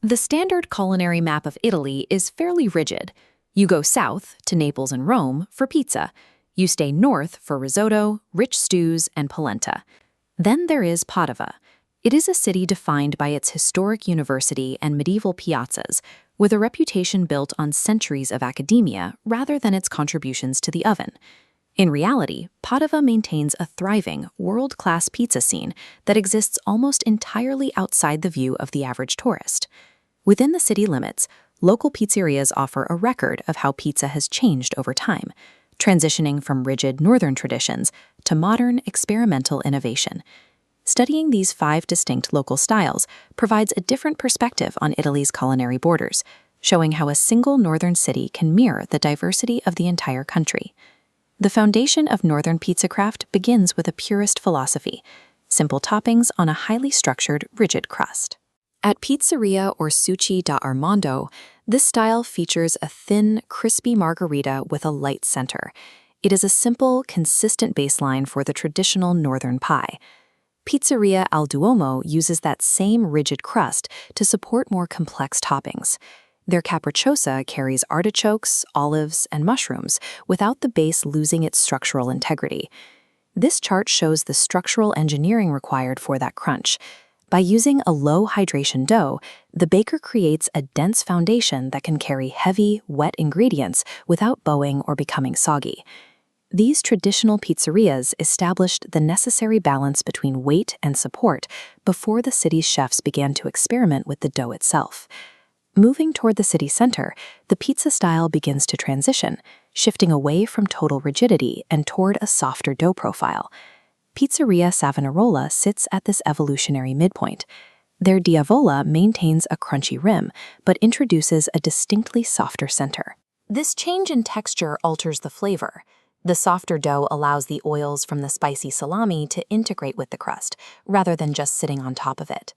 The standard culinary map of Italy is fairly rigid. You go south to Naples and Rome for pizza. You stay north for risotto, rich stews, and polenta. Then there is Padova. It is a city defined by its historic university and medieval piazzas, with a reputation built on centuries of academia rather than its contributions to the oven. In reality, Padova maintains a thriving, world-class pizza scene that exists almost entirely outside the view of the average tourist. Within the city limits, local pizzerias offer a record of how pizza has changed over time, transitioning from rigid northern traditions to modern, experimental innovation. Studying these 5 distinct local styles provides a different perspective on Italy's culinary borders, showing how a single northern city can mirror the diversity of the entire country. The foundation of northern pizza craft begins with a purist philosophy: simple toppings on a highly structured, rigid crust. At Pizzeria or Sushi da Armando, this style features a thin, crispy margherita with a light center. It is a simple, consistent baseline for the traditional northern pie. Pizzeria al Duomo uses that same rigid crust to support more complex toppings. Their capricciosa carries artichokes, olives, and mushrooms without the base losing its structural integrity. This chart shows the structural engineering required for that crunch. By using a low hydration dough, the baker creates a dense foundation that can carry heavy, wet ingredients without bowing or becoming soggy. These traditional pizzerias established the necessary balance between weight and support before the city's chefs began to experiment with the dough itself. Moving toward the city center, the pizza style begins to transition, shifting away from total rigidity and toward a softer dough profile. Pizzeria Savonarola sits at this evolutionary midpoint. Their Diavola maintains a crunchy rim, but introduces a distinctly softer center. This change in texture alters the flavor. The softer dough allows the oils from the spicy salami to integrate with the crust, rather than just sitting on top of it.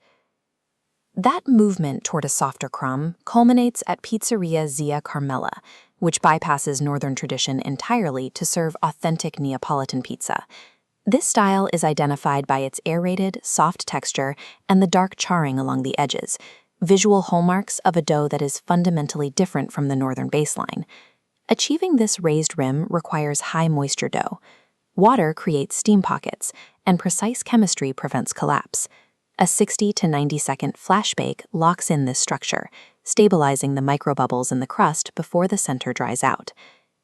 That movement toward a softer crumb culminates at Pizzeria Zia Carmela, which bypasses northern tradition entirely to serve authentic Neapolitan pizza. This style is identified by its aerated, soft texture and the dark charring along the edges, visual hallmarks of a dough that is fundamentally different from the northern baseline. Achieving this raised rim requires high moisture dough. Water creates steam pockets, and precise chemistry prevents collapse. A 60 to 90-second flash bake locks in this structure, stabilizing the microbubbles in the crust before the center dries out.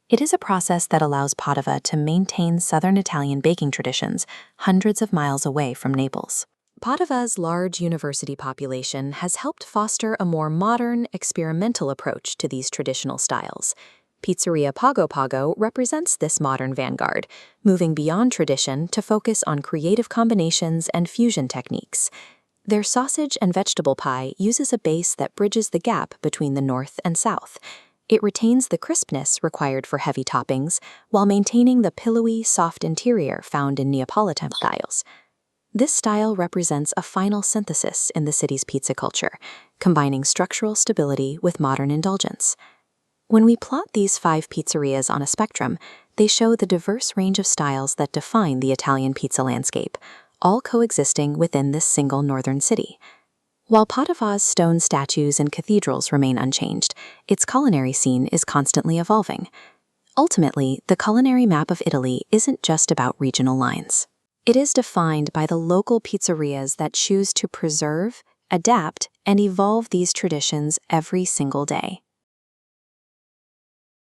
It is a process that allows Padova to maintain southern Italian baking traditions hundreds of miles away from Naples. Padova's large university population has helped foster a more modern, experimental approach to these traditional styles. Pizzeria Pago Pago represents this modern vanguard, moving beyond tradition to focus on creative combinations and fusion techniques. Their sausage and vegetable pie uses a base that bridges the gap between the north and south. It retains the crispness required for heavy toppings, while maintaining the pillowy, soft interior found in Neapolitan styles. This style represents a final synthesis in the city's pizza culture, combining structural stability with modern indulgence. When we plot these 5 pizzerias on a spectrum, they show the diverse range of styles that define the Italian pizza landscape, all coexisting within this single northern city. While Padova's stone statues and cathedrals remain unchanged, its culinary scene is constantly evolving. Ultimately, the culinary map of Italy isn't just about regional lines. It is defined by the local pizzerias that choose to preserve, adapt, and evolve these traditions every single day.